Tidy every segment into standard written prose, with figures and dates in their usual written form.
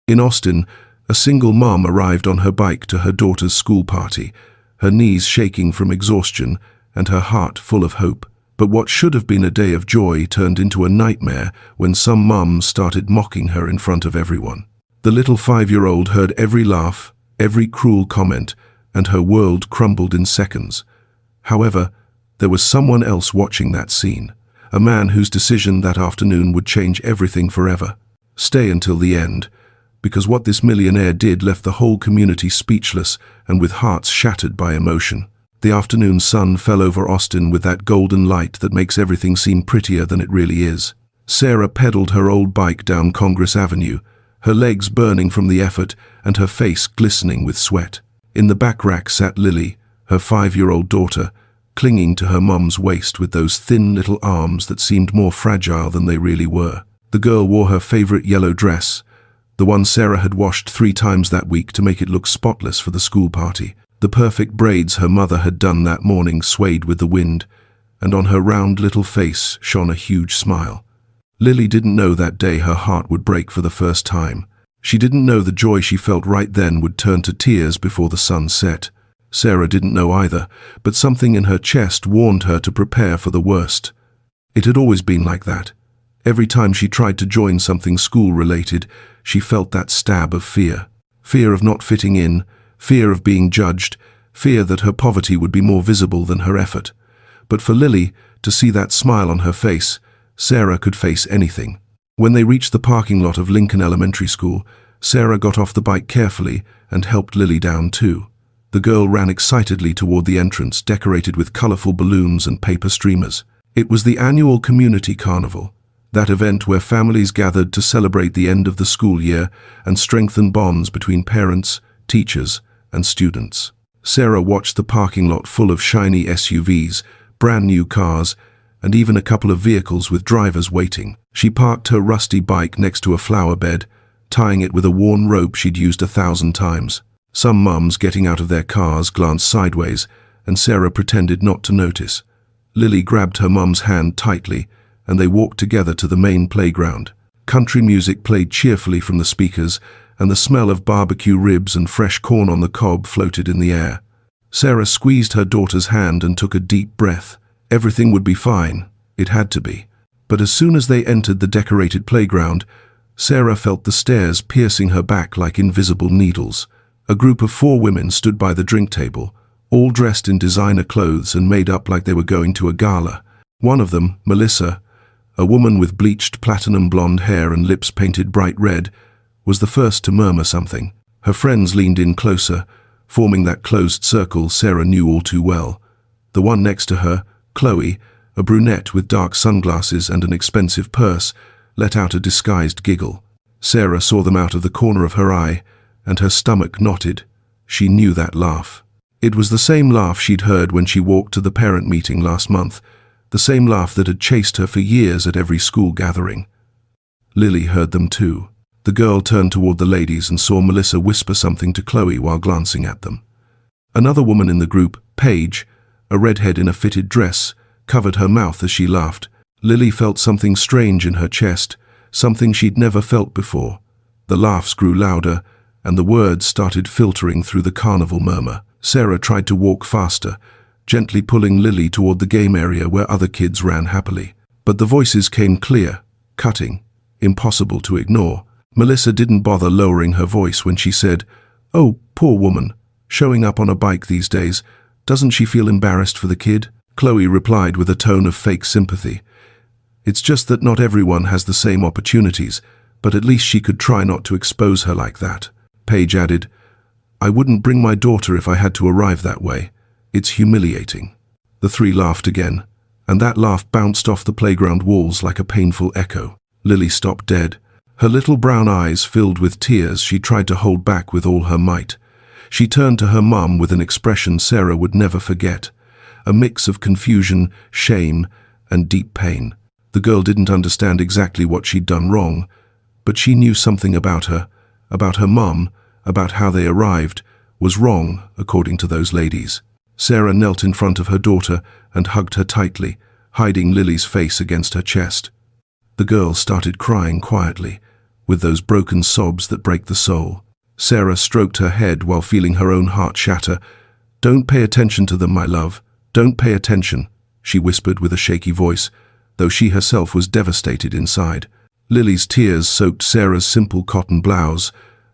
In Austin, a single mom arrived on her bike to her daughter's school party, her knees shaking from exhaustion and her heart full of hope. But what should have been a day of joy turned into a nightmare when some mums started mocking her in front of everyone. The little 5-year-old heard every laugh, every cruel comment, and her world crumbled in seconds. However, there was someone else watching that scene, a man whose decision that afternoon would change everything forever. Stay until the end, because what this millionaire did left the whole community speechless and with hearts shattered by emotion. The afternoon sun fell over Austin with that golden light that makes everything seem prettier than it really is. Sarah pedaled her old bike down Congress Avenue, her legs burning from the effort and her face glistening with sweat. In the back rack sat Lily, her 5-year-old daughter, clinging to her mum's waist with those thin little arms that seemed more fragile than they really were. The girl wore her favorite yellow dress, the one Sarah had washed 3 times that week to make it look spotless for the school party. The perfect braids her mother had done that morning swayed with the wind, and on her round little face shone a huge smile. Lily didn't know that day her heart would break for the first time. She didn't know the joy she felt right then would turn to tears before the sun set. Sarah didn't know either, but something in her chest warned her to prepare for the worst. It had always been like that. Every time she tried to join something school-related, she felt that stab of fear. Fear of not fitting in, fear of being judged, fear that her poverty would be more visible than her effort. But for Lily, to see that smile on her face, Sarah could face anything. When they reached the parking lot of Lincoln Elementary School, Sarah got off the bike carefully and helped Lily down too. The girl ran excitedly toward the entrance, decorated with colorful balloons and paper streamers. It was the annual community carnival, that event where families gathered to celebrate the end of the school year and strengthen bonds between parents, teachers, and students. Sarah watched the parking lot full of shiny SUVs, brand new cars, and even a couple of vehicles with drivers waiting. She parked her rusty bike next to a flower bed, tying it with a worn rope she'd used 1,000 times. Some mums getting out of their cars glanced sideways, and Sarah pretended not to notice. Lily grabbed her mum's hand tightly, and they walked together to the main playground. Country music played cheerfully from the speakers, and the smell of barbecue ribs and fresh corn on the cob floated in the air. Sarah squeezed her daughter's hand and took a deep breath. Everything would be fine. It had to be. But as soon as they entered the decorated playground, Sarah felt the stairs piercing her back like invisible needles. A group of 4 women stood by the drink table, all dressed in designer clothes and made up like they were going to a gala. One of them, Melissa, a woman with bleached platinum blonde hair and lips painted bright red, was the first to murmur something. Her friends leaned in closer, forming that closed circle Sarah knew all too well. The one next to her, Chloe, a brunette with dark sunglasses and an expensive purse, let out a disguised giggle. Sarah saw them out of the corner of her eye, and her stomach knotted. She knew that laugh. It was the same laugh she'd heard when she walked to the parent meeting last month, the same laugh that had chased her for years at every school gathering. Lily heard them too. The girl turned toward the ladies and saw Melissa whisper something to Chloe while glancing at them. Another woman in the group, Paige, a redhead in a fitted dress, covered her mouth as she laughed. Lily felt something strange in her chest, something she'd never felt before. The laughs grew louder, and the words started filtering through the carnival murmur. Sarah tried to walk faster, gently pulling Lily toward the game area where other kids ran happily. But the voices came clear, cutting, impossible to ignore. Melissa didn't bother lowering her voice when she said, "Oh, poor woman, showing up on a bike these days. Doesn't she feel embarrassed for the kid?" Chloe replied with a tone of fake sympathy. "It's just that not everyone has the same opportunities, but at least she could try not to expose her like that." Paige added, "I wouldn't bring my daughter if I had to arrive that way. It's humiliating." The 3 laughed again, and that laugh bounced off the playground walls like a painful echo. Lily stopped dead. Her little brown eyes filled with tears she tried to hold back with all her might. She turned to her mum with an expression Sarah would never forget, a mix of confusion, shame, and deep pain. The girl didn't understand exactly what she'd done wrong, but she knew something about her mum, about how they arrived, was wrong, according to those ladies. Sarah knelt in front of her daughter and hugged her tightly, hiding Lily's face against her chest. The girl started crying quietly, with those broken sobs that break the soul. Sarah stroked her head while feeling her own heart shatter. "Don't pay attention to them, my love. Don't pay attention," she whispered with a shaky voice, though she herself was devastated inside. Lily's tears soaked Sarah's simple cotton blouse,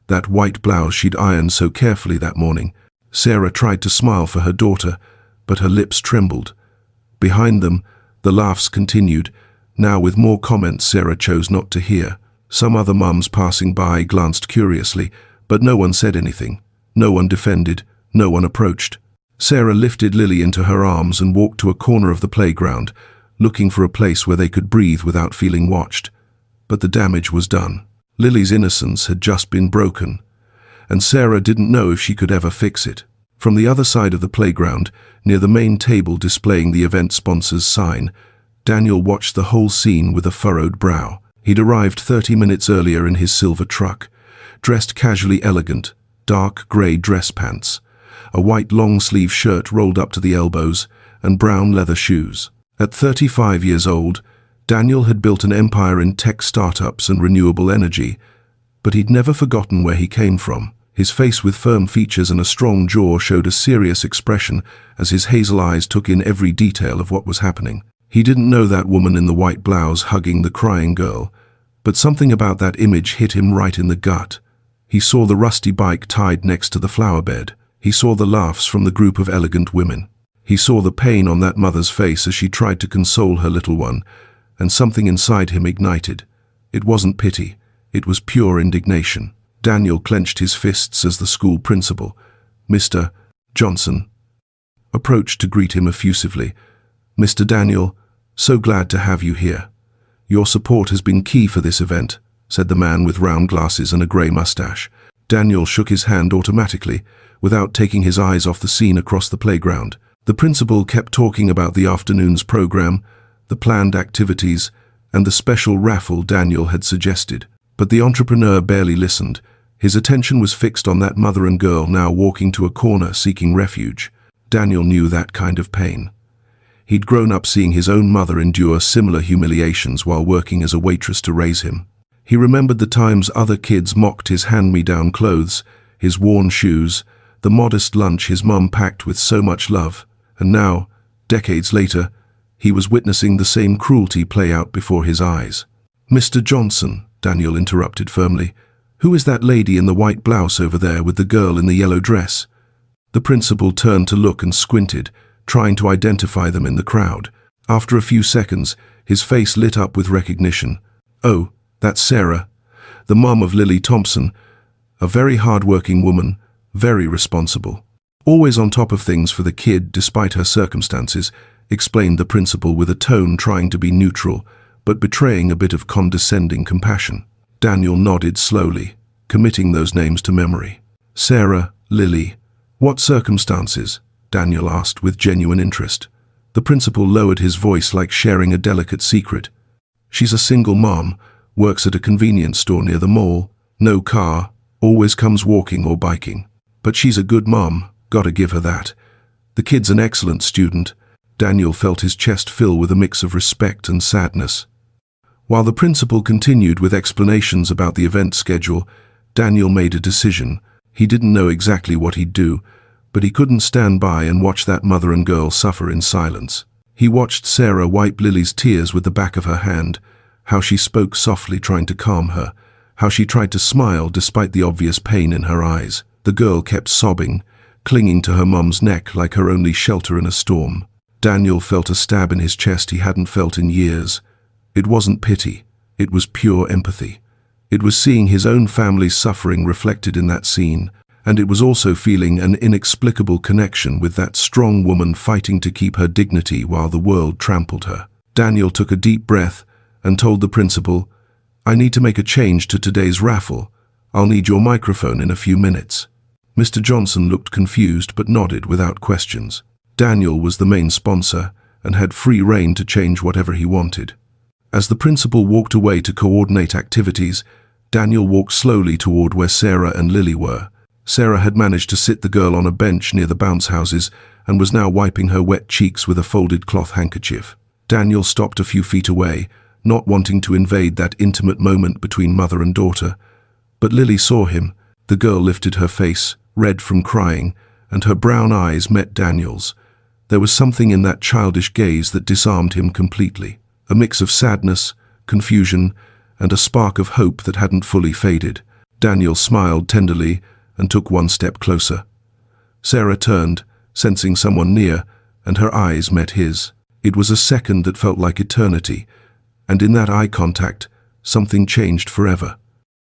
that white blouse she'd ironed so carefully that morning. Sarah tried to smile for her daughter, but her lips trembled. Behind them, the laughs continued, now with more comments Sarah chose not to hear. Some other mums passing by glanced curiously, but no one said anything. No one defended, no one approached. Sarah lifted Lily into her arms and walked to a corner of the playground, looking for a place where they could breathe without feeling watched. But the damage was done. Lily's innocence had just been broken, and Sarah didn't know if she could ever fix it. From the other side of the playground, near the main table displaying the event sponsor's sign, Daniel watched the whole scene with a furrowed brow. He'd arrived 30 minutes earlier in his silver truck, dressed casually elegant, dark grey dress pants, a white long-sleeve shirt rolled up to the elbows, and brown leather shoes. At 35 years old, Daniel had built an empire in tech startups and renewable energy, but he'd never forgotten where he came from. His face with firm features and a strong jaw showed a serious expression as his hazel eyes took in every detail of what was happening. He didn't know that woman in the white blouse hugging the crying girl, but something about that image hit him right in the gut. He saw the rusty bike tied next to the flower bed. He saw the laughs from the group of elegant women. He saw the pain on that mother's face as she tried to console her little one, and something inside him ignited. It wasn't pity, it was pure indignation. Daniel clenched his fists as the school principal, Mr. Johnson, approached to greet him effusively. "Mr. Daniel, so glad to have you here. Your support has been key for this event," said the man with round glasses and a grey mustache. Daniel shook his hand automatically, without taking his eyes off the scene across the playground. The principal kept talking about the afternoon's program, the planned activities, and the special raffle Daniel had suggested. But the entrepreneur barely listened. His attention was fixed on that mother and girl now walking to a corner seeking refuge. Daniel knew that kind of pain. He'd grown up seeing his own mother endure similar humiliations while working as a waitress to raise him. He remembered the times other kids mocked his hand-me-down clothes, his worn shoes, the modest lunch his mum packed with so much love, and now, decades later, he was witnessing the same cruelty play out before his eyes. "Mr. Johnson," Daniel interrupted firmly, "who is that lady in the white blouse over there with the girl in the yellow dress?" The principal turned to look and squinted, trying to identify them in the crowd. After a few seconds, his face lit up with recognition. "Oh, that's Sarah, the mom of Lily Thompson, a very hard-working woman, very responsible. Always on top of things for the kid despite her circumstances," explained the principal with a tone trying to be neutral, but betraying a bit of condescending compassion. Daniel nodded slowly, committing those names to memory. "Sarah, Lily, what circumstances?" Daniel asked with genuine interest. The principal lowered his voice like sharing a delicate secret. "She's a single mom, works at a convenience store near the mall, no car, always comes walking or biking. But she's a good mom, gotta give her that. The kid's an excellent student." Daniel felt his chest fill with a mix of respect and sadness. While the principal continued with explanations about the event schedule, Daniel made a decision. He didn't know exactly what he'd do, but he couldn't stand by and watch that mother and girl suffer in silence. He watched Sarah wipe Lily's tears with the back of her hand, how she spoke softly trying to calm her, how she tried to smile despite the obvious pain in her eyes. The girl kept sobbing, clinging to her mum's neck like her only shelter in a storm. Daniel felt a stab in his chest he hadn't felt in years. It wasn't pity, it was pure empathy. It was seeing his own family's suffering reflected in that scene, and it was also feeling an inexplicable connection with that strong woman fighting to keep her dignity while the world trampled her. Daniel took a deep breath and told the principal, "I need to make a change to today's raffle. I'll need your microphone in a few minutes." Mr. Johnson looked confused but nodded without questions. Daniel was the main sponsor and had free rein to change whatever he wanted. As the principal walked away to coordinate activities, Daniel walked slowly toward where Sarah and Lily were. Sarah had managed to sit the girl on a bench near the bounce houses and was now wiping her wet cheeks with a folded cloth handkerchief. Daniel stopped a few feet away, not wanting to invade that intimate moment between mother and daughter. But Lily saw him. The girl lifted her face, red from crying, and her brown eyes met Daniel's. There was something in that childish gaze that disarmed him completely, a mix of sadness, confusion, and a spark of hope that hadn't fully faded. Daniel smiled tenderly and took one step closer. Sarah turned, sensing someone near, and her eyes met his. It was a second that felt like eternity, and in that eye contact, something changed forever.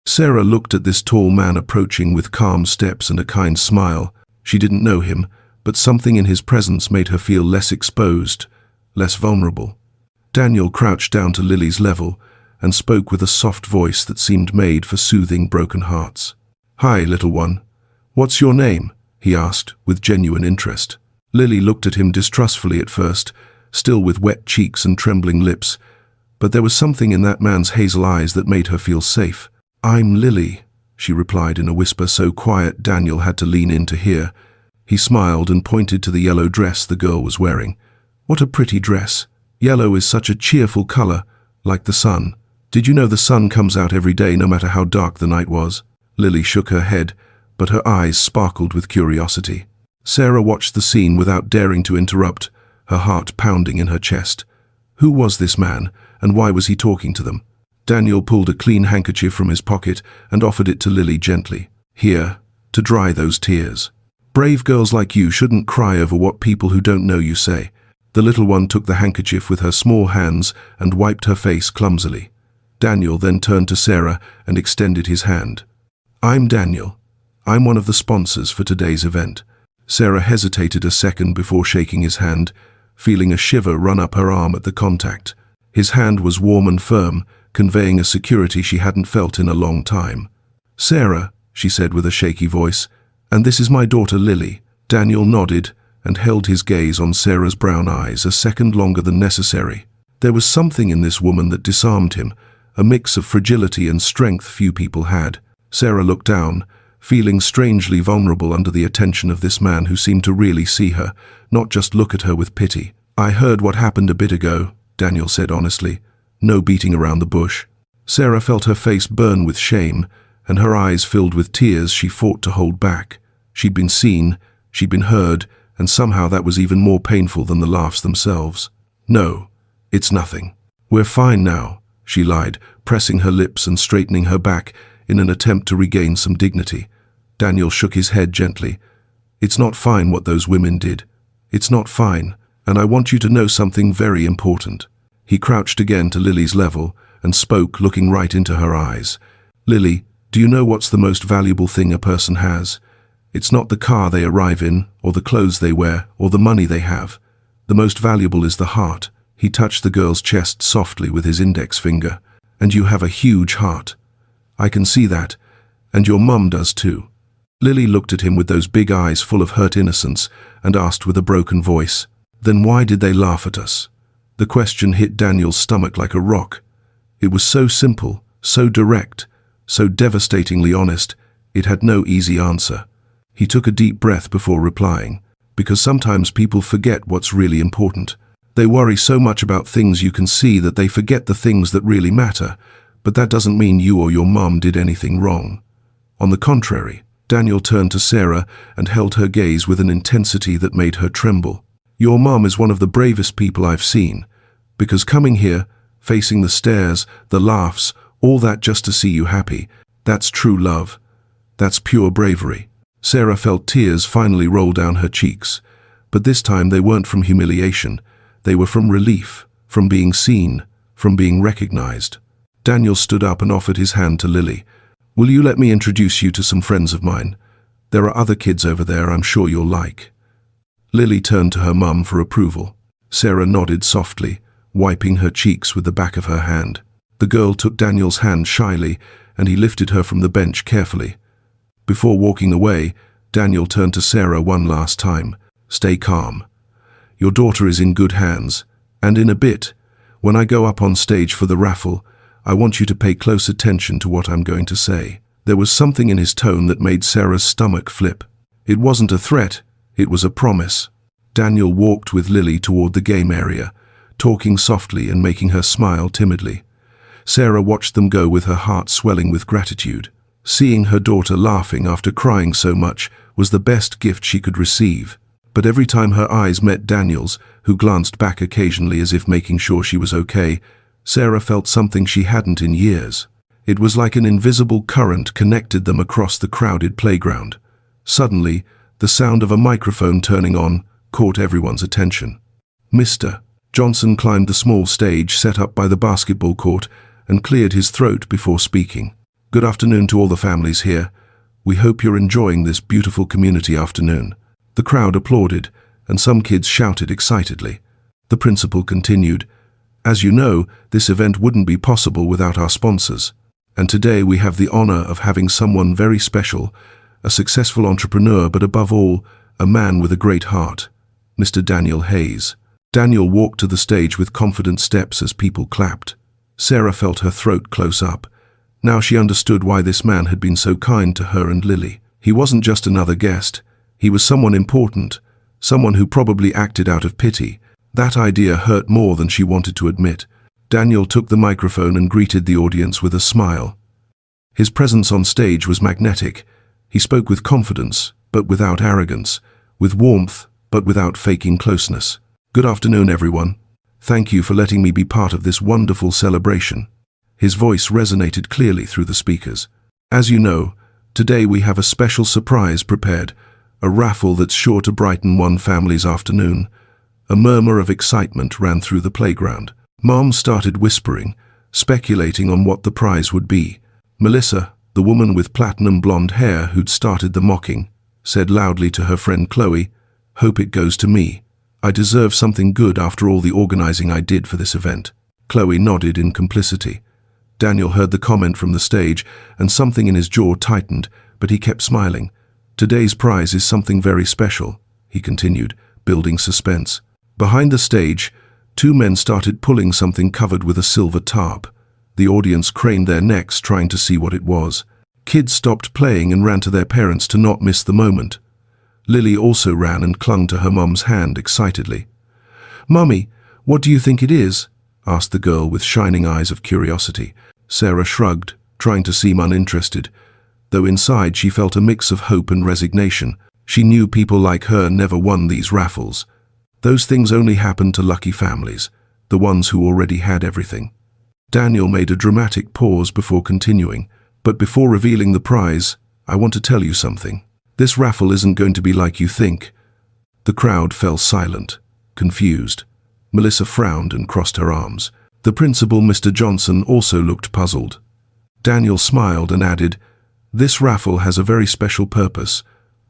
Sarah looked at this tall man approaching with calm steps and a kind smile. She didn't know him, but something in his presence made her feel less exposed, less vulnerable. Daniel crouched down to Lily's level and spoke with a soft voice that seemed made for soothing broken hearts. "Hi, little one. What's your name?" he asked, with genuine interest. Lily looked at him distrustfully at first, still with wet cheeks and trembling lips, but there was something in that man's hazel eyes that made her feel safe. "I'm Lily," she replied in a whisper so quiet Daniel had to lean in to hear. He smiled and pointed to the yellow dress the girl was wearing. "What a pretty dress. Yellow is such a cheerful color, like the sun. Did you know the sun comes out every day no matter how dark the night was?" Lily shook her head, but her eyes sparkled with curiosity. Sarah watched the scene without daring to interrupt, her heart pounding in her chest. Who was this man, and why was he talking to them? Daniel pulled a clean handkerchief from his pocket and offered it to Lily gently. "Here, to dry those tears. Brave girls like you shouldn't cry over what people who don't know you say." The little one took the handkerchief with her small hands and wiped her face clumsily. Daniel then turned to Sarah and extended his hand. "I'm Daniel. I'm one of the sponsors for today's event." Sarah hesitated a second before shaking his hand, feeling a shiver run up her arm at the contact. His hand was warm and firm, conveying a security she hadn't felt in a long time. "Sarah," she said with a shaky voice, "and this is my daughter Lily." Daniel nodded and held his gaze on Sarah's brown eyes a second longer than necessary. There was something in this woman that disarmed him, a mix of fragility and strength few people had. Sarah looked down, feeling strangely vulnerable under the attention of this man who seemed to really see her, not just look at her with pity. "I heard what happened a bit ago," Daniel said honestly. No beating around the bush. Sarah felt her face burn with shame, and her eyes filled with tears she fought to hold back. She'd been seen, she'd been heard, and somehow that was even more painful than the laughs themselves. "No, it's nothing. We're fine now," she lied, pressing her lips and straightening her back in an attempt to regain some dignity. Daniel shook his head gently. "It's not fine what those women did. It's not fine, and I want you to know something very important." He crouched again to Lily's level and spoke, looking right into her eyes. "Lily, do you know what's the most valuable thing a person has? It's not the car they arrive in, or the clothes they wear, or the money they have. The most valuable is the heart." He touched the girl's chest softly with his index finger. "And you have a huge heart. I can see that, and your mum does too." Lily looked at him with those big eyes full of hurt innocence and asked with a broken voice, "Then why did they laugh at us?" The question hit Daniel's stomach like a rock. It was so simple, so direct, so devastatingly honest, it had no easy answer. He took a deep breath before replying, because sometimes people forget what's really important. They worry so much about things you can see that they forget the things that really matter, but that doesn't mean you or your mum did anything wrong. On the contrary, Daniel turned to Sarah and held her gaze with an intensity that made her tremble. "Your mum is one of the bravest people I've seen, because coming here, facing the stares, the laughs, all that just to see you happy, that's true love. That's pure bravery." Sarah felt tears finally roll down her cheeks, but this time they weren't from humiliation. They were from relief, from being seen, from being recognized. Daniel stood up and offered his hand to Lily. "Will you let me introduce you to some friends of mine? There are other kids over there I'm sure you'll like." Lily turned to her mum for approval. Sarah nodded softly, wiping her cheeks with the back of her hand. The girl took Daniel's hand shyly, and he lifted her from the bench carefully. Before walking away, Daniel turned to Sarah one last time. "Stay calm. Your daughter is in good hands, and in a bit, when I go up on stage for the raffle, I want you to pay close attention to what I'm going to say." There was something in his tone that made Sarah's stomach flip. It wasn't a threat, it was a promise. Daniel walked with Lily toward the game area, talking softly and making her smile timidly. Sarah watched them go with her heart swelling with gratitude. Seeing her daughter laughing after crying so much was the best gift she could receive. But every time her eyes met Daniel's, who glanced back occasionally as if making sure she was okay, Sarah felt something she hadn't in years. It was like an invisible current connected them across the crowded playground. Suddenly, the sound of a microphone turning on caught everyone's attention. Mr. Johnson climbed the small stage set up by the basketball court and cleared his throat before speaking. Good afternoon to all the families here. We hope you're enjoying this beautiful community afternoon. The crowd applauded, and some kids shouted excitedly. The principal continued, "As you know, this event wouldn't be possible without our sponsors. And today we have the honor of having someone very special, a successful entrepreneur, but above all, a man with a great heart, Mr. Daniel Hayes." Daniel walked to the stage with confident steps as people clapped. Sarah felt her throat close up. Now she understood why this man had been so kind to her and Lily. He wasn't just another guest. He was someone important, someone who probably acted out of pity. That idea hurt more than she wanted to admit. Daniel took the microphone and greeted the audience with a smile. His presence on stage was magnetic. He spoke with confidence, but without arrogance, with warmth, but without faking closeness. "Good afternoon, everyone. Thank you for letting me be part of this wonderful celebration." His voice resonated clearly through the speakers. "As you know, today we have a special surprise prepared, a raffle that's sure to brighten one family's afternoon." A murmur of excitement ran through the playground. Mom started whispering, speculating on what the prize would be. Melissa, the woman with platinum blonde hair who'd started the mocking, said loudly to her friend Chloe, "Hope it goes to me. I deserve something good after all the organizing I did for this event." Chloe nodded in complicity. Daniel heard the comment from the stage, and something in his jaw tightened, but he kept smiling. "Today's prize is something very special," he continued, building suspense. Behind the stage, two men started pulling something covered with a silver tarp. The audience craned their necks trying to see what it was. Kids stopped playing and ran to their parents to not miss the moment. Lily also ran and clung to her mum's hand excitedly. "Mummy, what do you think it is?" asked the girl with shining eyes of curiosity. Sarah shrugged, trying to seem uninterested, though inside she felt a mix of hope and resignation. She knew people like her never won these raffles. Those things only happened to lucky families, the ones who already had everything. Daniel made a dramatic pause before continuing. "But before revealing the prize, I want to tell you something. This raffle isn't going to be like you think." The crowd fell silent, confused. Melissa frowned and crossed her arms. The principal, Mr. Johnson, also looked puzzled. Daniel smiled and added, "This raffle has a very special purpose,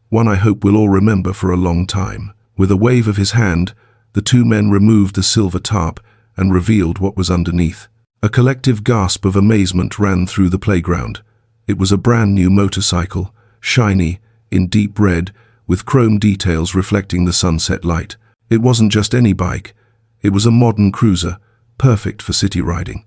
one I hope we'll all remember for a long time." With a wave of his hand, the two men removed the silver tarp and revealed what was underneath. A collective gasp of amazement ran through the playground. It was a brand new motorcycle, shiny, in deep red, with chrome details reflecting the sunset light. It wasn't just any bike. It was a modern cruiser, perfect for city riding.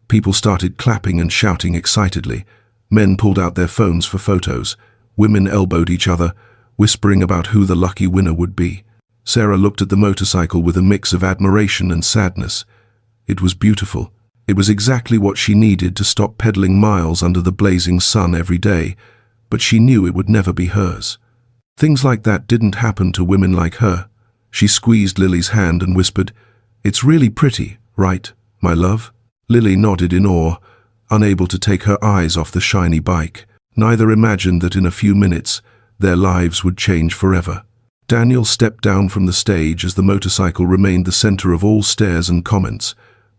People started clapping and shouting excitedly. Men pulled out their phones for photos. Women elbowed each other, whispering about who the lucky winner would be. Sarah looked at the motorcycle with a mix of admiration and sadness. It was beautiful. It was exactly what she needed to stop pedaling miles under the blazing sun every day, but she knew it would never be hers. Things like that didn't happen to women like her. She squeezed Lily's hand and whispered, "It's really pretty, right, my love?" Lily nodded in awe, unable to take her eyes off the shiny bike. Neither imagined that in a few minutes, their lives would change forever. Daniel stepped down from the stage as the motorcycle remained the center of all stares and comments.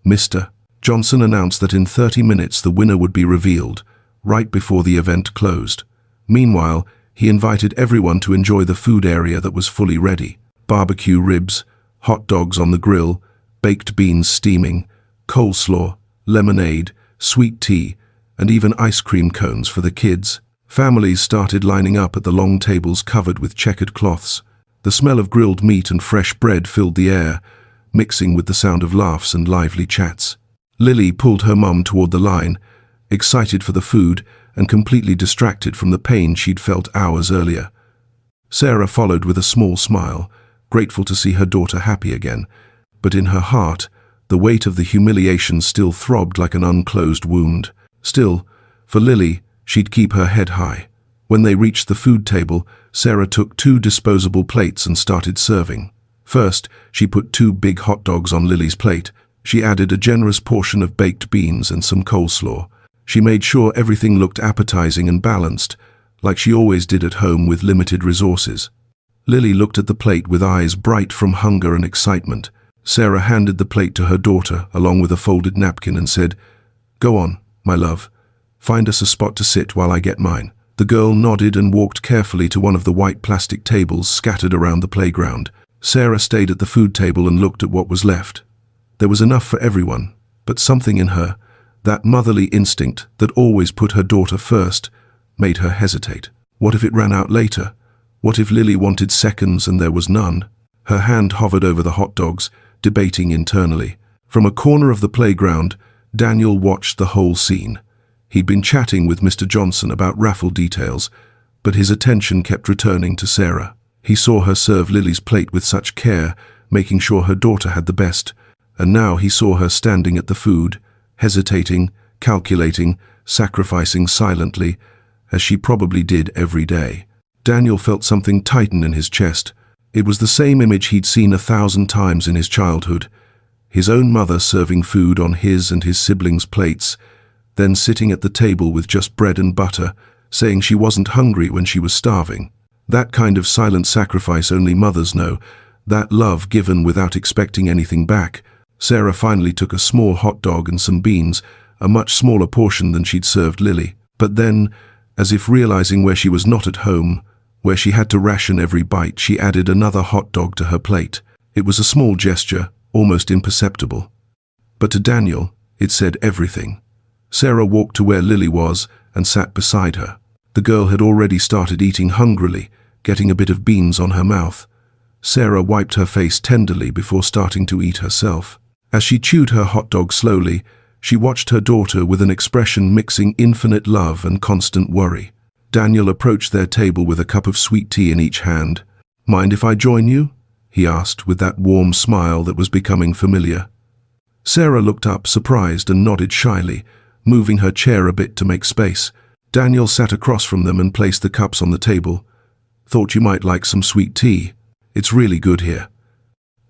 Mr. Johnson announced that in 30 minutes the winner would be revealed, right before the event closed. Meanwhile, he invited everyone to enjoy the food area that was fully ready. Barbecue ribs, hot dogs on the grill, baked beans steaming, coleslaw, lemonade, sweet tea, and even ice cream cones for the kids. Families started lining up at the long tables covered with checkered cloths. The smell of grilled meat and fresh bread filled the air, mixing with the sound of laughs and lively chats. Lily pulled her mum toward the line, excited for the food and completely distracted from the pain she'd felt hours earlier. Sarah followed with a small smile, grateful to see her daughter happy again, but in her heart, the weight of the humiliation still throbbed like an unclosed wound. Still, for Lily, she'd keep her head high. When they reached the food table, Sarah took 2 disposable plates and started serving. First, she put 2 big hot dogs on Lily's plate. She added a generous portion of baked beans and some coleslaw. She made sure everything looked appetizing and balanced, like she always did at home with limited resources. Lily looked at the plate with eyes bright from hunger and excitement. Sarah handed the plate to her daughter, along with a folded napkin, and said, "Go on, my love. Find us a spot to sit while I get mine." The girl nodded and walked carefully to one of the white plastic tables scattered around the playground. Sarah stayed at the food table and looked at what was left. There was enough for everyone, but something in her, that motherly instinct that always put her daughter first, made her hesitate. What if it ran out later? What if Lily wanted seconds and there was none? Her hand hovered over the hot dogs, debating internally. From a corner of the playground, Daniel watched the whole scene. He'd been chatting with Mr. Johnson about raffle details, but his attention kept returning to Sarah. He saw her serve Lily's plate with such care, making sure her daughter had the best, and now he saw her standing at the food, hesitating, calculating, sacrificing silently, as she probably did every day. Daniel felt something tighten in his chest. It was the same image he'd seen 1,000 times in his childhood. His own mother serving food on his and his siblings' plates, then sitting at the table with just bread and butter, saying she wasn't hungry when she was starving. That kind of silent sacrifice only mothers know, that love given without expecting anything back. Sarah finally took a small hot dog and some beans, a much smaller portion than she'd served Lily. But then, as if realizing where she was not at home, where she had to ration every bite, she added another hot dog to her plate. It was a small gesture, almost imperceptible. But to Daniel, it said everything. Sarah walked to where Lily was and sat beside her. The girl had already started eating hungrily, getting a bit of beans on her mouth. Sarah wiped her face tenderly before starting to eat herself. As she chewed her hot dog slowly, she watched her daughter with an expression mixing infinite love and constant worry. Daniel approached their table with a cup of sweet tea in each hand. "Mind if I join you?" he asked with that warm smile that was becoming familiar. Sarah looked up, surprised, and nodded shyly, moving her chair a bit to make space. Daniel sat across from them and placed the cups on the table. "Thought you might like some sweet tea. It's really good here."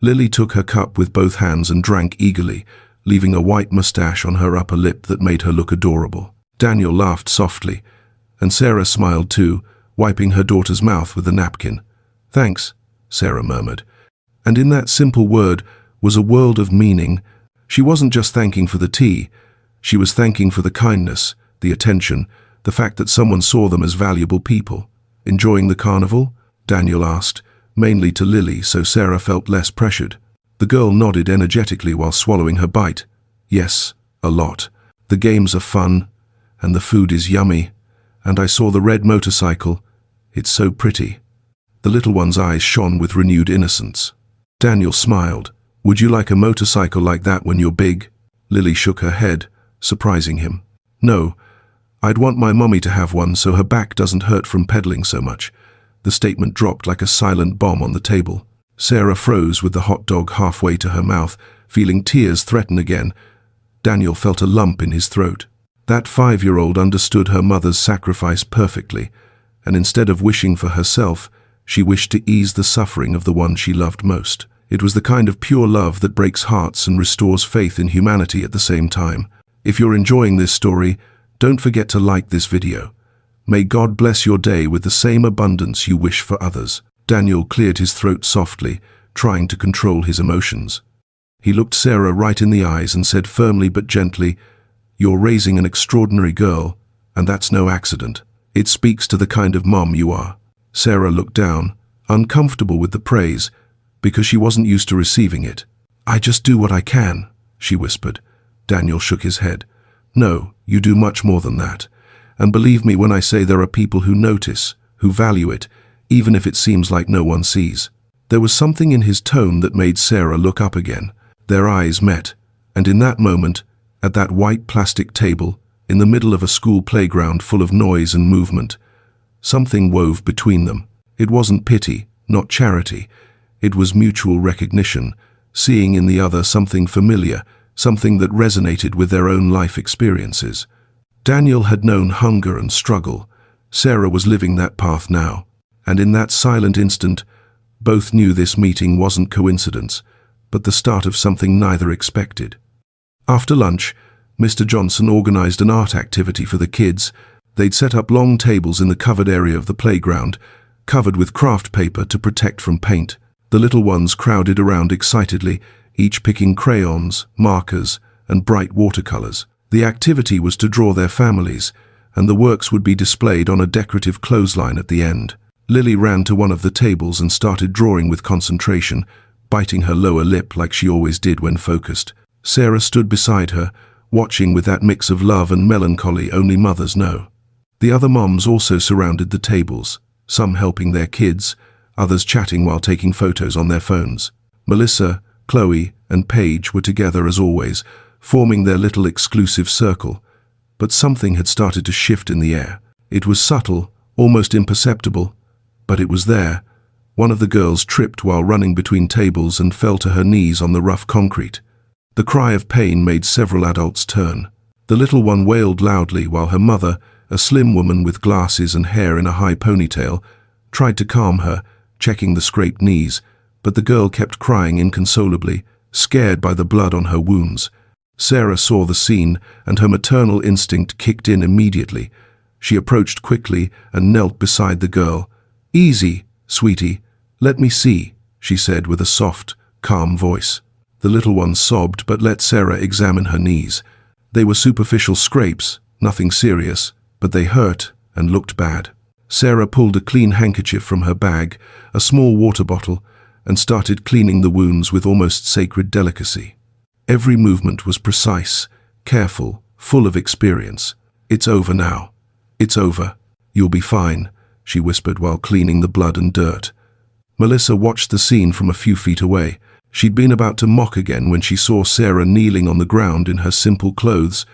Lily took her cup with both hands and drank eagerly, leaving a white mustache on her upper lip that made her look adorable. Daniel laughed softly, and Sarah smiled too, wiping her daughter's mouth with a napkin. "Thanks," Sarah murmured. And in that simple word was a world of meaning. She wasn't just thanking for the tea, she was thanking for the kindness, the attention, the fact that someone saw them as valuable people. "Enjoying the carnival?" Daniel asked, mainly to Lily, so Sarah felt less pressured. The girl nodded energetically while swallowing her bite. "Yes, a lot. The games are fun, and the food is yummy, and I saw the red motorcycle. It's so pretty." The little one's eyes shone with renewed innocence. Daniel smiled. "Would you like a motorcycle like that when you're big?" Lily shook her head, surprising him. "No, I'd want my mummy to have one so her back doesn't hurt from pedaling so much." The statement dropped like a silent bomb on the table. Sarah froze with the hot dog halfway to her mouth, feeling tears threaten again. Daniel felt a lump in his throat. That 5-year-old understood her mother's sacrifice perfectly, and instead of wishing for herself, she wished to ease the suffering of the one she loved most. It was the kind of pure love that breaks hearts and restores faith in humanity at the same time. If you're enjoying this story, don't forget to like this video. May God bless your day with the same abundance you wish for others. Daniel cleared his throat softly, trying to control his emotions. He looked Sarah right in the eyes and said firmly but gently, "You're raising an extraordinary girl, and that's no accident. It speaks to the kind of mom you are." Sarah looked down, uncomfortable with the praise, because she wasn't used to receiving it. "I just do what I can," she whispered. Daniel shook his head. "No, you do much more than that. And believe me when I say there are people who notice, who value it, even if it seems like no one sees." There was something in his tone that made Sarah look up again. Their eyes met, and in that moment, at that white plastic table, in the middle of a school playground full of noise and movement, something wove between them. It wasn't pity, not charity. It was mutual recognition, seeing in the other something familiar, something that resonated with their own life experiences. Daniel had known hunger and struggle. Sarah was living that path now. And in that silent instant, both knew this meeting wasn't coincidence, but the start of something neither expected. After lunch, Mr. Johnson organized an art activity for the kids. They'd set up long tables in the covered area of the playground, covered with craft paper to protect from paint. The little ones crowded around excitedly, each picking crayons, markers, and bright watercolors. The activity was to draw their families, and the works would be displayed on a decorative clothesline at the end. Lily ran to one of the tables and started drawing with concentration, biting her lower lip like she always did when focused. Sarah stood beside her, watching with that mix of love and melancholy only mothers know. The other moms also surrounded the tables, some helping their kids, others chatting while taking photos on their phones. Melissa, Chloe, and Paige were together as always, forming their little exclusive circle. But something had started to shift in the air. It was subtle, almost imperceptible, but it was there. One of the girls tripped while running between tables and fell to her knees on the rough concrete. The cry of pain made several adults turn. The little one wailed loudly while her mother, a slim woman with glasses and hair in a high ponytail, tried to calm her, checking the scraped knees, but the girl kept crying inconsolably, scared by the blood on her wounds. Sarah saw the scene, and her maternal instinct kicked in immediately. She approached quickly and knelt beside the girl. "Easy, sweetie. Let me see," she said with a soft, calm voice. The little one sobbed but let Sarah examine her knees. They were superficial scrapes, nothing serious, but they hurt and looked bad. Sarah pulled a clean handkerchief from her bag, a small water bottle, and started cleaning the wounds with almost sacred delicacy. Every movement was precise, careful, full of experience. "It's over now. It's over. You'll be fine," she whispered while cleaning the blood and dirt. Melissa watched the scene from a few feet away. She'd been about to mock again when she saw Sarah kneeling on the ground in her simple clothes,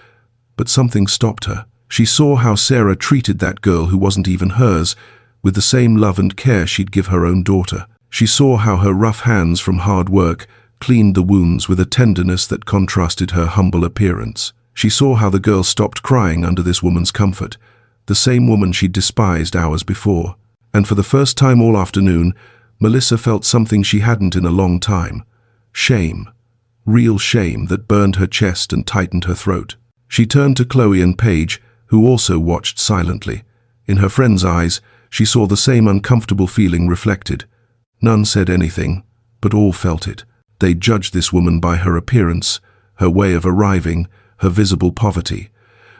but something stopped her. She saw how Sarah treated that girl who wasn't even hers, with the same love and care she'd give her own daughter. She saw how her rough hands from hard work cleaned the wounds with a tenderness that contrasted her humble appearance. She saw how the girl stopped crying under this woman's comfort, the same woman she'd despised hours before. And for the first time all afternoon, Melissa felt something she hadn't in a long time. Shame. Real shame that burned her chest and tightened her throat. She turned to Chloe and Paige, who also watched silently. In her friend's eyes, she saw the same uncomfortable feeling reflected. None said anything, but all felt it. They judged this woman by her appearance, her way of arriving, her visible poverty.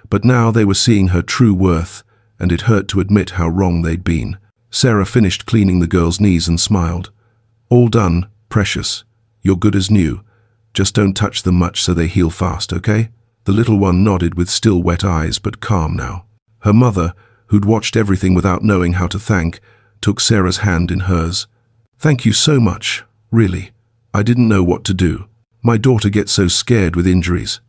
But now they were seeing her true worth, and it hurt to admit how wrong they'd been. Sarah finished cleaning the girl's knees and smiled. "All done, precious. You're good as new. Just don't touch them much so they heal fast, okay?" The little one nodded with still wet eyes, but calm now. Her mother, who'd watched everything without knowing how to thank, took Sarah's hand in hers. "Thank you so much, really. I didn't know what to do. My daughter gets so scared with injuries."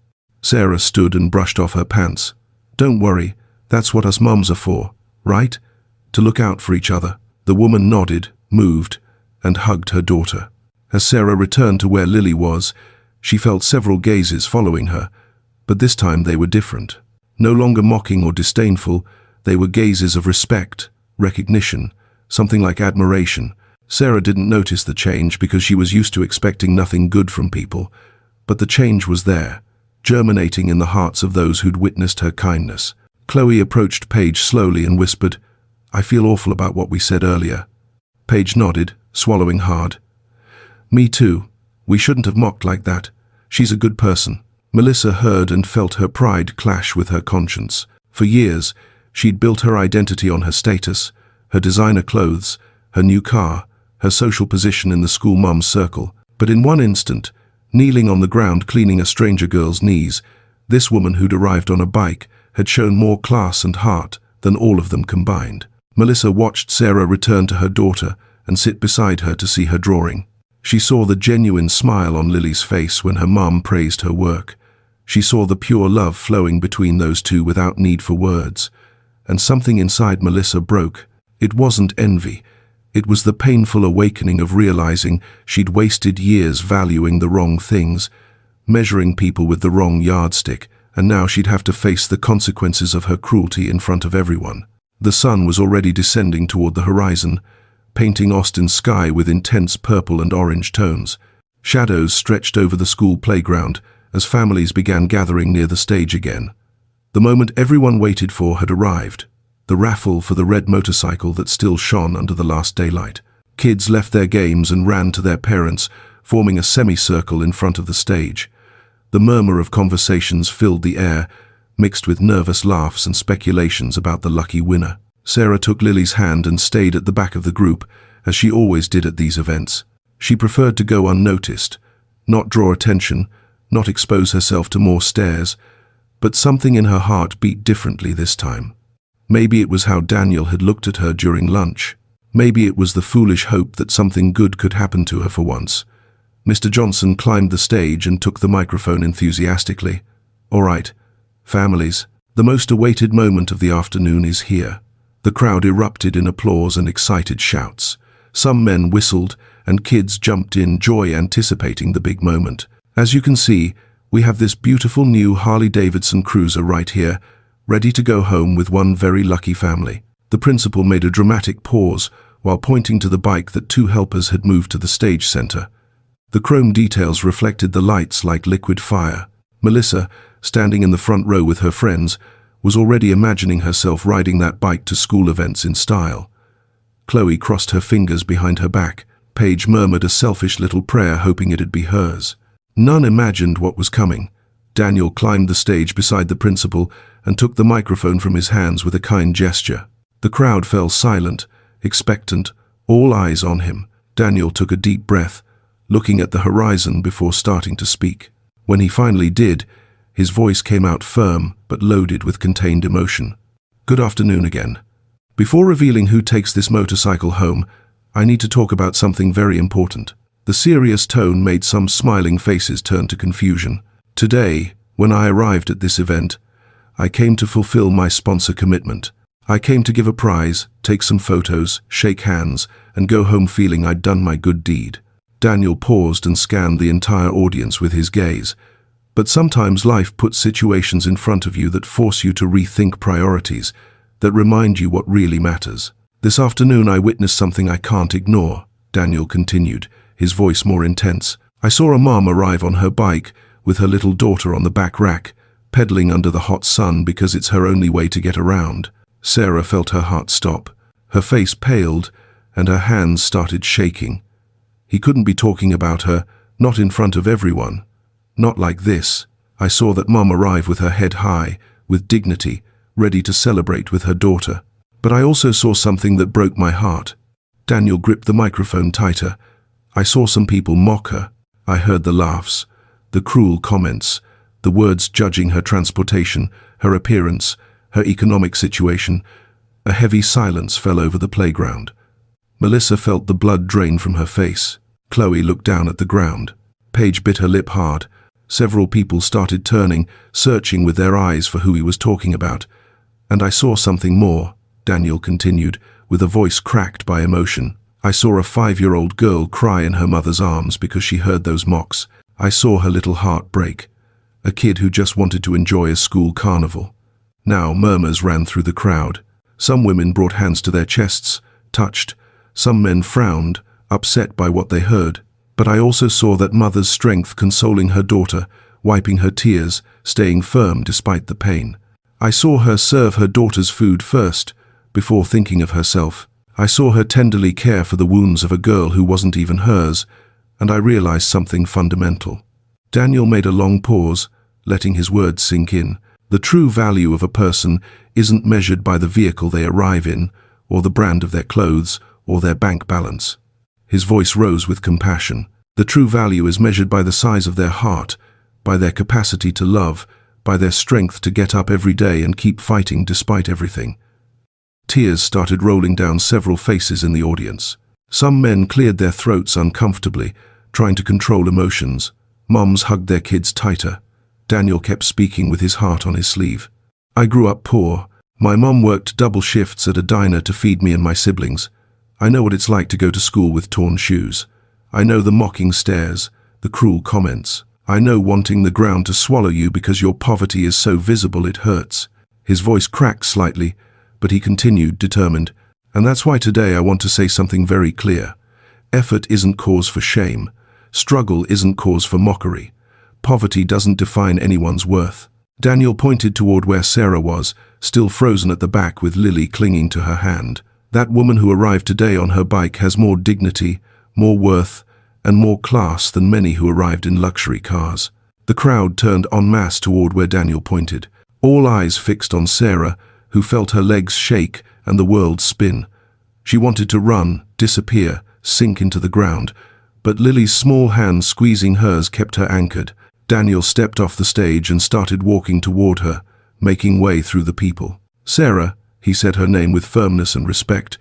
Sarah stood and brushed off her pants. "Don't worry, that's what us mums are for, right? To look out for each other." The woman nodded, moved, and hugged her daughter. As Sarah returned to where Lily was, she felt several gazes following her, but this time they were different. No longer mocking or disdainful, they were gazes of respect, recognition, something like admiration. Sarah didn't notice the change because she was used to expecting nothing good from people, but the change was there, germinating in the hearts of those who'd witnessed her kindness. Chloe approached Paige slowly and whispered, "I feel awful about what we said earlier." Paige nodded, swallowing hard. "Me too. We shouldn't have mocked like that. She's a good person." Melissa heard and felt her pride clash with her conscience. For years, she'd built her identity on her status, her designer clothes, her new car, her social position in the school mum's circle. But in one instant, kneeling on the ground cleaning a stranger girl's knees, this woman who'd arrived on a bike had shown more class and heart than all of them combined. Melissa watched Sarah return to her daughter and sit beside her to see her drawing. She saw the genuine smile on Lily's face when her mum praised her work. She saw the pure love flowing between those two without need for words. And something inside Melissa broke. It wasn't envy. It was the painful awakening of realizing she'd wasted years valuing the wrong things, measuring people with the wrong yardstick, and now she'd have to face the consequences of her cruelty in front of everyone. The sun was already descending toward the horizon, painting Austin's sky with intense purple and orange tones. Shadows stretched over the school playground as families began gathering near the stage again. The moment everyone waited for had arrived, the raffle for the red motorcycle that still shone under the last daylight. Kids left their games and ran to their parents, forming a semicircle in front of the stage. The murmur of conversations filled the air, mixed with nervous laughs and speculations about the lucky winner. Sarah took Lily's hand and stayed at the back of the group, as she always did at these events. She preferred to go unnoticed, not draw attention, not expose herself to more stares, but something in her heart beat differently this time. Maybe it was how Daniel had looked at her during lunch. Maybe it was the foolish hope that something good could happen to her for once. Mr. Johnson climbed the stage and took the microphone enthusiastically. "All right, families, the most awaited moment of the afternoon is here." The crowd erupted in applause and excited shouts. Some men whistled, and kids jumped in joy, anticipating the big moment. As you can see, we have this beautiful new Harley-Davidson Cruiser right here, ready to go home with one very lucky family. The principal made a dramatic pause while pointing to the bike that two helpers had moved to the stage center. The chrome details reflected the lights like liquid fire. Melissa, standing in the front row with her friends, was already imagining herself riding that bike to school events in style. Chloe crossed her fingers behind her back. Paige murmured a selfish little prayer, hoping it'd be hers. None imagined what was coming. Daniel climbed the stage beside the principal and took the microphone from his hands with a kind gesture. The crowd fell silent, expectant, all eyes on him. Daniel took a deep breath, looking at the horizon before starting to speak. When he finally did, his voice came out firm but loaded with contained emotion. "Good afternoon again. Before revealing who takes this motorcycle home, I need to talk about something very important." The serious tone made some smiling faces turn to confusion. "Today, when I arrived at this event, I came to fulfill my sponsor commitment. I came to give a prize, take some photos, shake hands, and go home feeling I'd done my good deed." Daniel paused and scanned the entire audience with his gaze. But sometimes life puts situations in front of you that force you to rethink priorities, that remind you what really matters. "This afternoon I witnessed something I can't ignore," Daniel continued, his voice more intense. "I saw a mom arrive on her bike with her little daughter on the back rack, pedaling under the hot sun because it's her only way to get around." Sarah felt her heart stop. Her face paled, and her hands started shaking. He couldn't be talking about her, not in front of everyone. Not like this. "I saw that mom arrive with her head high, with dignity, ready to celebrate with her daughter. But I also saw something that broke my heart." Daniel gripped the microphone tighter. "I saw some people mock her. I heard the laughs, the cruel comments, the words judging her transportation, her appearance, her economic situation." A heavy silence fell over the playground. Melissa felt the blood drain from her face. Chloe looked down at the ground. Paige bit her lip hard. Several people started turning, searching with their eyes for who he was talking about. "And I saw something more," Daniel continued, with a voice cracked by emotion. "I saw a 5-year-old girl cry in her mother's arms because she heard those mocks. I saw her little heart break. A kid who just wanted to enjoy a school carnival." Now murmurs ran through the crowd. Some women brought hands to their chests, touched. Some men frowned, upset by what they heard. But I also saw that mother's strength consoling her daughter, wiping her tears, staying firm despite the pain. I saw her serve her daughter's food first, before thinking of herself. I saw her tenderly care for the wounds of a girl who wasn't even hers, and I realized something fundamental. Daniel made a long pause, letting his words sink in. The true value of a person isn't measured by the vehicle they arrive in, or the brand of their clothes, or their bank balance. His voice rose with compassion. The true value is measured by the size of their heart, by their capacity to love, by their strength to get up every day and keep fighting despite everything. Tears started rolling down several faces in the audience. Some men cleared their throats uncomfortably, trying to control emotions. Moms hugged their kids tighter. Daniel kept speaking with his heart on his sleeve. "I grew up poor. My mom worked double shifts at a diner to feed me and my siblings. I know what it's like to go to school with torn shoes. I know the mocking stares, the cruel comments. I know wanting the ground to swallow you because your poverty is so visible it hurts." His voice cracked slightly, but he continued, determined. "And that's why today I want to say something very clear. Effort isn't cause for shame. Struggle isn't cause for mockery. Poverty doesn't define anyone's worth." Daniel pointed toward where Sarah was, still frozen at the back with Lily clinging to her hand. "That woman who arrived today on her bike has more dignity, more worth, and more class than many who arrived in luxury cars." The crowd turned en masse toward where Daniel pointed, all eyes fixed on Sarah, who felt her legs shake and the world spin. She wanted to run, disappear, sink into the ground, but Lily's small hand squeezing hers kept her anchored. Daniel stepped off the stage and started walking toward her, making way through the people. "Sarah," he said her name with firmness and respect,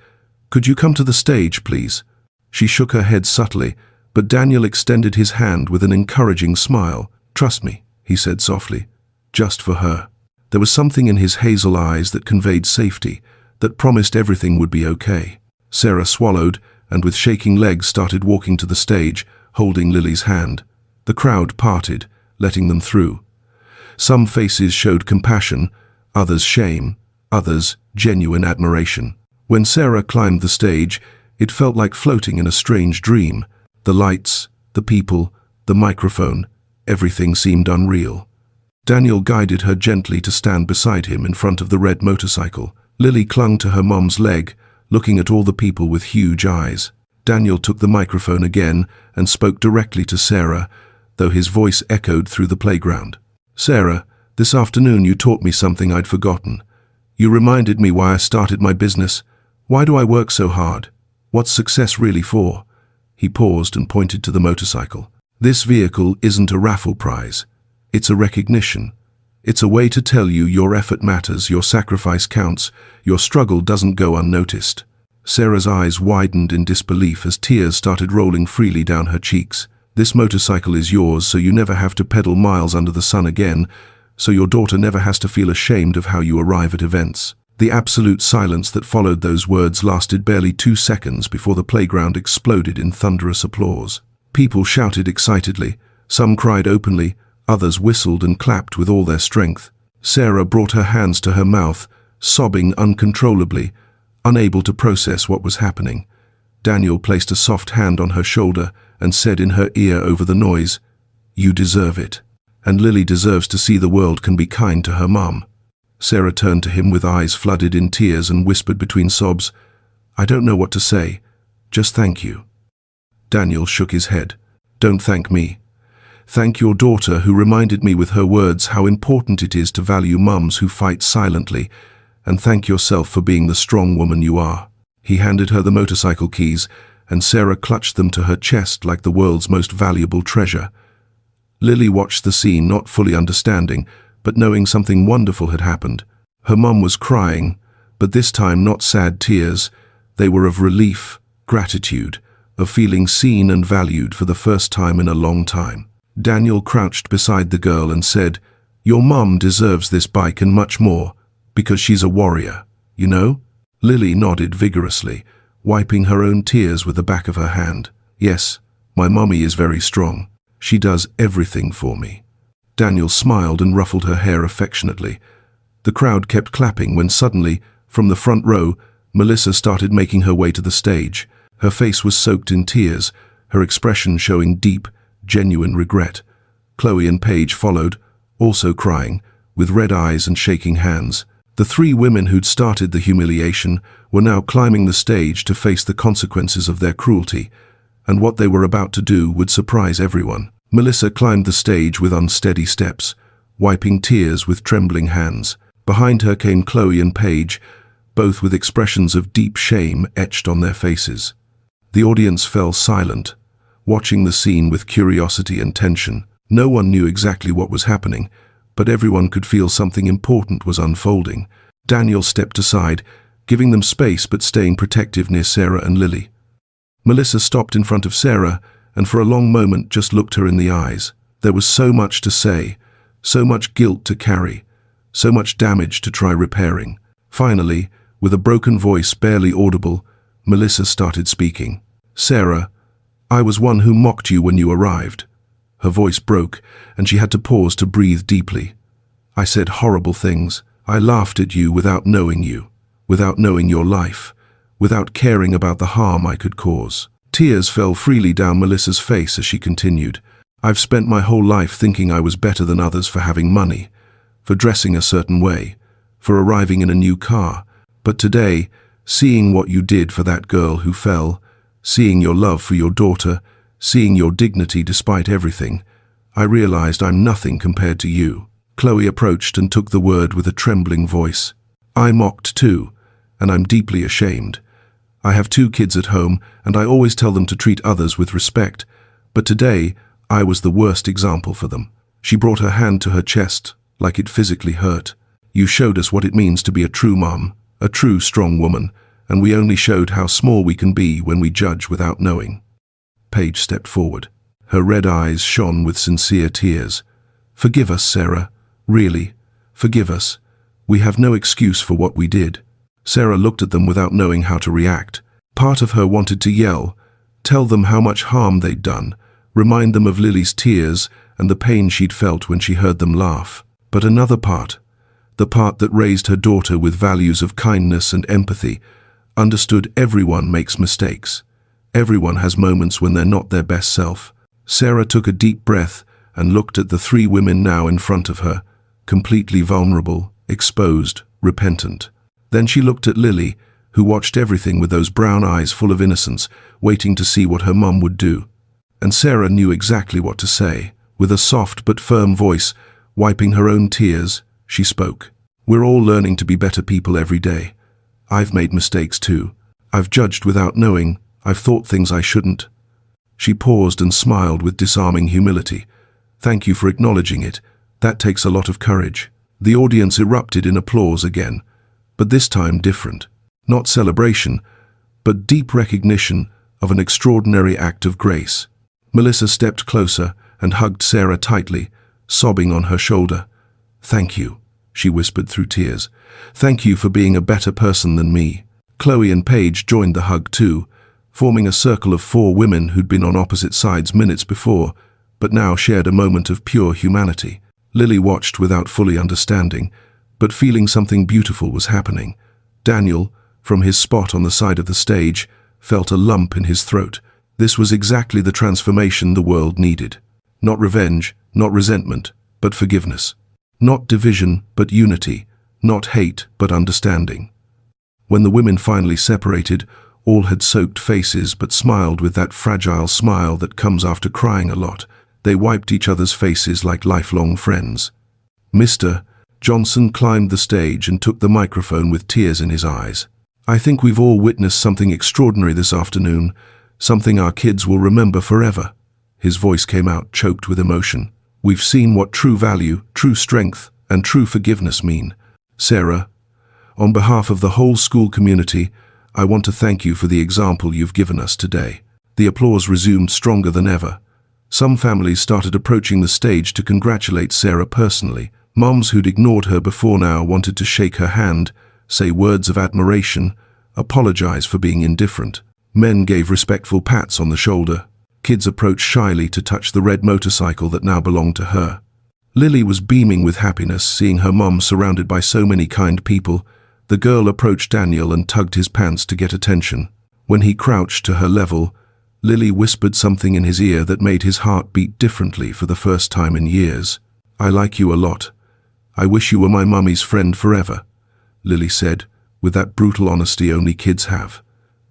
"could you come to the stage, please?" She shook her head subtly, but Daniel extended his hand with an encouraging smile. "Trust me," he said softly, "just for her." There was something in his hazel eyes that conveyed safety, that promised everything would be okay. Sarah swallowed, and with shaking legs started walking to the stage, holding Lily's hand. The crowd parted, letting them through. Some faces showed compassion, others shame, others genuine admiration. When Sarah climbed the stage, it felt like floating in a strange dream. The lights, the people, the microphone, everything seemed unreal. Daniel guided her gently to stand beside him in front of the red motorcycle. Lily clung to her mom's leg, looking at all the people with huge eyes. Daniel took the microphone again and spoke directly to Sarah, though his voice echoed through the playground. "Sarah, this afternoon you taught me something I'd forgotten. You reminded me why I started my business. Why do I work so hard? What's success really for?" He paused and pointed to the motorcycle. "This vehicle isn't a raffle prize. It's a recognition. It's a way to tell you your effort matters, your sacrifice counts, your struggle doesn't go unnoticed." Sarah's eyes widened in disbelief as tears started rolling freely down her cheeks. "This motorcycle is yours, so you never have to pedal miles under the sun again, so your daughter never has to feel ashamed of how you arrive at events." The absolute silence that followed those words lasted barely 2 seconds before the playground exploded in thunderous applause. People shouted excitedly, some cried openly, others whistled and clapped with all their strength. Sarah brought her hands to her mouth, sobbing uncontrollably, unable to process what was happening. Daniel placed a soft hand on her shoulder and said in her ear over the noise, "You deserve it. And Lily deserves to see the world can be kind to her mum." Sarah turned to him with eyes flooded in tears and whispered between sobs, "I don't know what to say. Just thank you." Daniel shook his head. "Don't thank me. Thank your daughter who reminded me with her words how important it is to value mums who fight silently, and thank yourself for being the strong woman you are." He handed her the motorcycle keys, and Sarah clutched them to her chest like the world's most valuable treasure. Lily watched the scene, not fully understanding, but knowing something wonderful had happened. Her mum was crying, but this time not sad tears. They were of relief, gratitude, of feeling seen and valued for the first time in a long time. Daniel crouched beside the girl and said, "Your mum deserves this bike and much more, because she's a warrior, you know?" Lily nodded vigorously, wiping her own tears with the back of her hand. "Yes, my mummy is very strong. She does everything for me." Daniel smiled and ruffled her hair affectionately. The crowd kept clapping when suddenly, from the front row, Melissa started making her way to the stage. Her face was soaked in tears, her expression showing deep, genuine regret. Chloe and Paige followed, also crying, with red eyes and shaking hands. The 3 women who'd started the humiliation were now climbing the stage to face the consequences of their cruelty, and what they were about to do would surprise everyone. Melissa climbed the stage with unsteady steps, wiping tears with trembling hands. Behind her came Chloe and Paige, both with expressions of deep shame etched on their faces. The audience fell silent, watching the scene with curiosity and tension. No one knew exactly what was happening, but everyone could feel something important was unfolding. Daniel stepped aside, giving them space but staying protective near Sarah and Lily. Melissa stopped in front of Sarah and for a long moment just looked her in the eyes. There was so much to say, so much guilt to carry, so much damage to try repairing. Finally, with a broken voice barely audible, Melissa started speaking. "Sarah, I was one who mocked you when you arrived." Her voice broke, and she had to pause to breathe deeply. "I said horrible things. I laughed at you, without knowing your life, without caring about the harm I could cause." Tears fell freely down Melissa's face as she continued. "I've spent my whole life thinking I was better than others for having money, for dressing a certain way, for arriving in a new car. But today, seeing what you did for that girl who fell, seeing your love for your daughter, seeing your dignity despite everything, I realized I'm nothing compared to you." Chloe approached and took the word with a trembling voice. "I mocked too, and I'm deeply ashamed. I have 2 kids at home, and I always tell them to treat others with respect, but today I was the worst example for them." She brought her hand to her chest, like it physically hurt. "You showed us what it means to be a true mom, a true strong woman, and we only showed how small we can be when we judge without knowing." Paige stepped forward. Her red eyes shone with sincere tears. "Forgive us, Sarah. Really, forgive us. We have no excuse for what we did." Sarah looked at them without knowing how to react. Part of her wanted to yell, tell them how much harm they'd done, remind them of Lily's tears and the pain she'd felt when she heard them laugh. But another part, the part that raised her daughter with values of kindness and empathy, understood everyone makes mistakes. Everyone has moments when they're not their best self. Sarah took a deep breath and looked at the 3 women now in front of her, completely vulnerable, exposed, repentant. Then she looked at Lily, who watched everything with those brown eyes full of innocence, waiting to see what her mum would do. And Sarah knew exactly what to say. With a soft but firm voice, wiping her own tears, she spoke. "We're all learning to be better people every day. I've made mistakes too. I've judged without knowing. I've thought things I shouldn't." She paused and smiled with disarming humility. "Thank you for acknowledging it. That takes a lot of courage." The audience erupted in applause again, but this time different. Not celebration, but deep recognition of an extraordinary act of grace. Melissa stepped closer and hugged Sarah tightly, sobbing on her shoulder. "Thank you," she whispered through tears. "Thank you for being a better person than me." Chloe and Paige joined the hug too, forming a circle of 4 women who'd been on opposite sides minutes before, but now shared a moment of pure humanity. Lily watched without fully understanding, but feeling something beautiful was happening. Daniel, from his spot on the side of the stage, felt a lump in his throat. This was exactly the transformation the world needed. Not revenge, not resentment, but forgiveness. Not division, but unity. Not hate, but understanding. When the women finally separated, all had soaked faces but smiled with that fragile smile that comes after crying a lot. They wiped each other's faces like lifelong friends. Mr. Johnson climbed the stage and took the microphone with tears in his eyes. "I think we've all witnessed something extraordinary this afternoon, something our kids will remember forever." His voice came out choked with emotion. "We've seen what true value, true strength, and true forgiveness mean. Sarah, on behalf of the whole school community, I want to thank you for the example you've given us today." The applause resumed stronger than ever. Some families started approaching the stage to congratulate Sarah personally. Moms who'd ignored her before now wanted to shake her hand, say words of admiration, apologize for being indifferent. Men gave respectful pats on the shoulder. Kids approached shyly to touch the red motorcycle that now belonged to her. Lily was beaming with happiness, seeing her mom surrounded by so many kind people. The girl approached Daniel and tugged his pants to get attention. When he crouched to her level, Lily whispered something in his ear that made his heart beat differently for the first time in years. "I like you a lot. I wish you were my mummy's friend forever," Lily said, with that brutal honesty only kids have.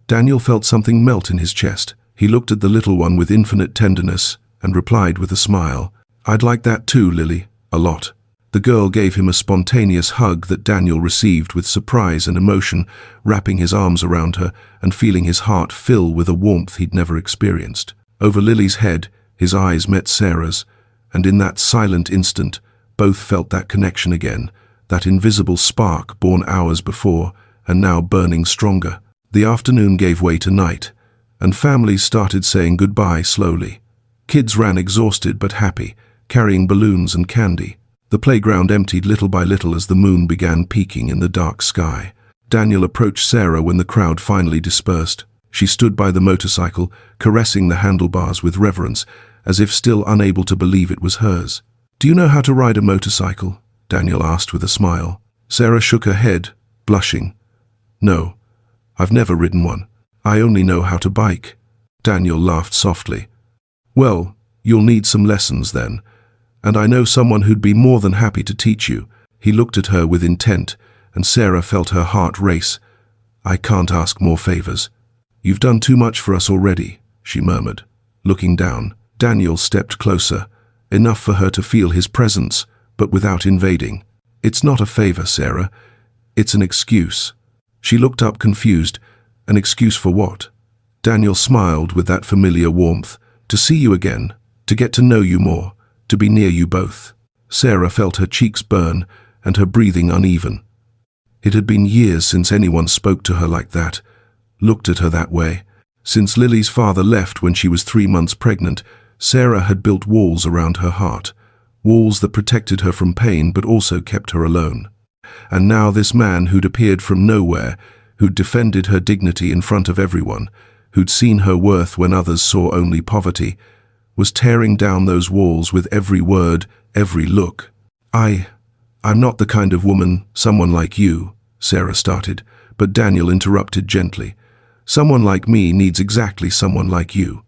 Daniel felt something melt in his chest. He looked at the little one with infinite tenderness and replied with a smile, "I'd like that too, Lily, a lot." The girl gave him a spontaneous hug that Daniel received with surprise and emotion, wrapping his arms around her and feeling his heart fill with a warmth he'd never experienced. Over Lily's head, his eyes met Sarah's, and in that silent instant, both felt that connection again, that invisible spark born hours before and now burning stronger. The afternoon gave way to night, and families started saying goodbye slowly. Kids ran exhausted but happy, carrying balloons and candy. The playground emptied little by little as the moon began peeking in the dark sky. Daniel approached Sarah when the crowd finally dispersed. She stood by the motorcycle, caressing the handlebars with reverence, as if still unable to believe it was hers. "Do you know how to ride a motorcycle?" Daniel asked with a smile. Sarah shook her head, blushing. "No, I've never ridden one. I only know how to bike." Daniel laughed softly. "Well, you'll need some lessons then, and I know someone who'd be more than happy to teach you." He looked at her with intent, and Sarah felt her heart race. "I can't ask more favors. You've done too much for us already," she murmured. Looking down, Daniel stepped closer, enough for her to feel his presence, but without invading. "It's not a favor, Sarah. It's an excuse." She looked up confused. "An excuse for what?" Daniel smiled with that familiar warmth. "To see you again, to get to know you more, to be near you both." Sarah felt her cheeks burn and her breathing uneven. It had been years since anyone spoke to her like that, looked at her that way. Since Lily's father left when she was 3 months pregnant, Sarah had built walls around her heart, walls that protected her from pain but also kept her alone. And now this man who'd appeared from nowhere, who'd defended her dignity in front of everyone, who'd seen her worth when others saw only poverty, was tearing down those walls with every word, every look. I'm not the kind of woman someone like you," Sarah started, but Daniel interrupted gently. "Someone like me needs exactly someone like you."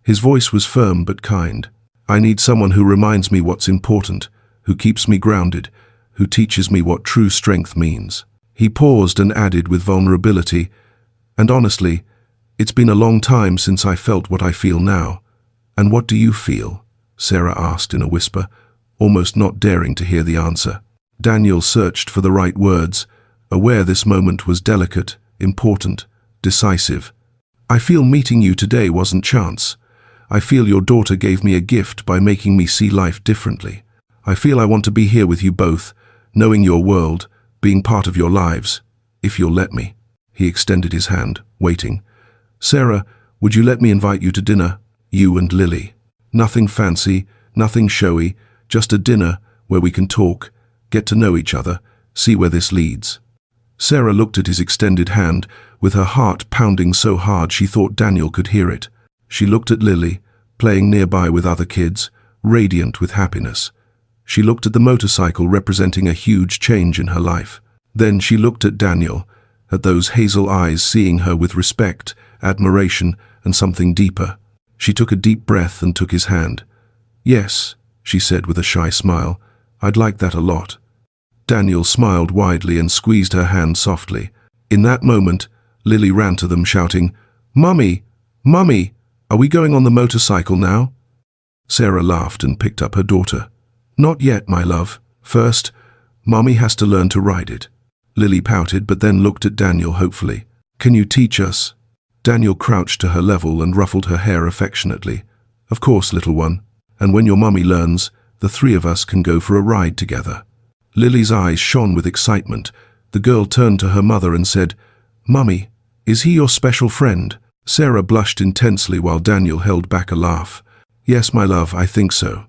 His voice was firm but kind. "I need someone who reminds me what's important, who keeps me grounded, who teaches me what true strength means." He paused and added with vulnerability, "And honestly, it's been a long time since I felt what I feel now." "And what do you feel?" Sarah asked in a whisper, almost not daring to hear the answer. Daniel searched for the right words, aware this moment was delicate, important, decisive. "I feel meeting you today wasn't chance. I feel your daughter gave me a gift by making me see life differently. I feel I want to be here with you both, knowing your world, being part of your lives, if you'll let me." He extended his hand, waiting. "Sarah, would you let me invite you to dinner? You and Lily. Nothing fancy, nothing showy, just a dinner where we can talk, get to know each other, see where this leads." Sarah looked at his extended hand, with her heart pounding so hard she thought Daniel could hear it. She looked at Lily, playing nearby with other kids, radiant with happiness. She looked at the motorcycle representing a huge change in her life. Then she looked at Daniel, at those hazel eyes seeing her with respect, admiration, and something deeper. She took a deep breath and took his hand. "Yes," she said with a shy smile, "I'd like that a lot." Daniel smiled widely and squeezed her hand softly. In that moment, Lily ran to them shouting, "Mummy! Mummy! Are we going on the motorcycle now?" Sarah laughed and picked up her daughter. "Not yet, my love. First, Mummy has to learn to ride it." Lily pouted but then looked at Daniel hopefully. "Can you teach us?" Daniel crouched to her level and ruffled her hair affectionately. "Of course, little one. And when your mummy learns, the 3 of us can go for a ride together." Lily's eyes shone with excitement. The girl turned to her mother and said, "Mummy, is he your special friend?" Sarah blushed intensely while Daniel held back a laugh. "Yes, my love, I think so."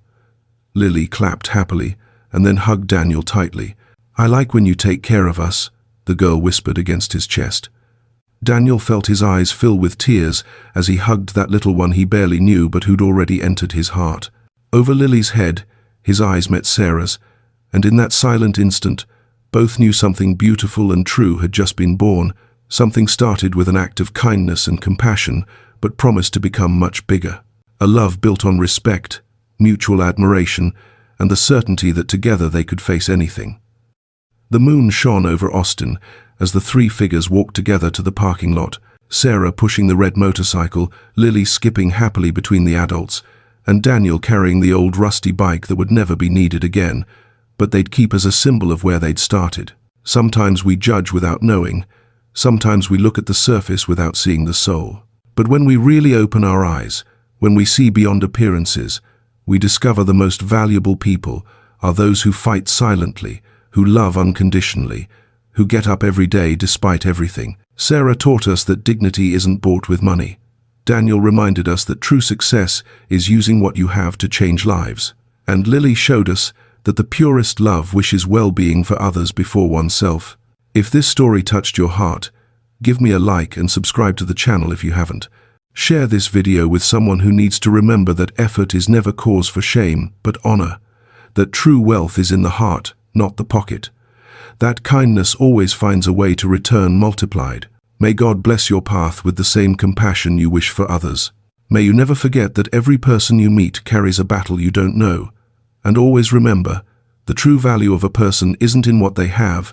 Lily clapped happily and then hugged Daniel tightly. "I like when you take care of us," the girl whispered against his chest. Daniel felt his eyes fill with tears as he hugged that little one he barely knew but who'd already entered his heart. Over Lily's head, his eyes met Sarah's, and in that silent instant, both knew something beautiful and true had just been born. Something started with an act of kindness and compassion, but promised to become much bigger. A love built on respect, mutual admiration, and the certainty that together they could face anything. The moon shone over Austin as the 3 figures walked together to the parking lot, Sarah pushing the red motorcycle, Lily skipping happily between the adults, and Daniel carrying the old rusty bike that would never be needed again, but they'd keep as a symbol of where they'd started. Sometimes we judge without knowing, sometimes we look at the surface without seeing the soul. But when we really open our eyes, when we see beyond appearances, we discover the most valuable people are those who fight silently, who love unconditionally, who get up every day despite everything. Sarah taught us that dignity isn't bought with money. Daniel reminded us that true success is using what you have to change lives. And Lily showed us that the purest love wishes well-being for others before oneself. If this story touched your heart, give me a like and subscribe to the channel if you haven't. Share this video with someone who needs to remember that effort is never cause for shame, but honor. That true wealth is in the heart, not the pocket. That kindness always finds a way to return multiplied. May God bless your path with the same compassion you wish for others. May you never forget that every person you meet carries a battle you don't know. And always remember, the true value of a person isn't in what they have,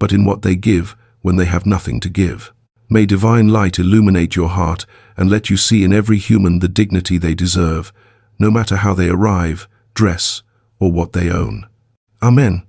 but in what they give when they have nothing to give. May divine light illuminate your heart and let you see in every human the dignity they deserve, no matter how they arrive, dress, or what they own. Amen.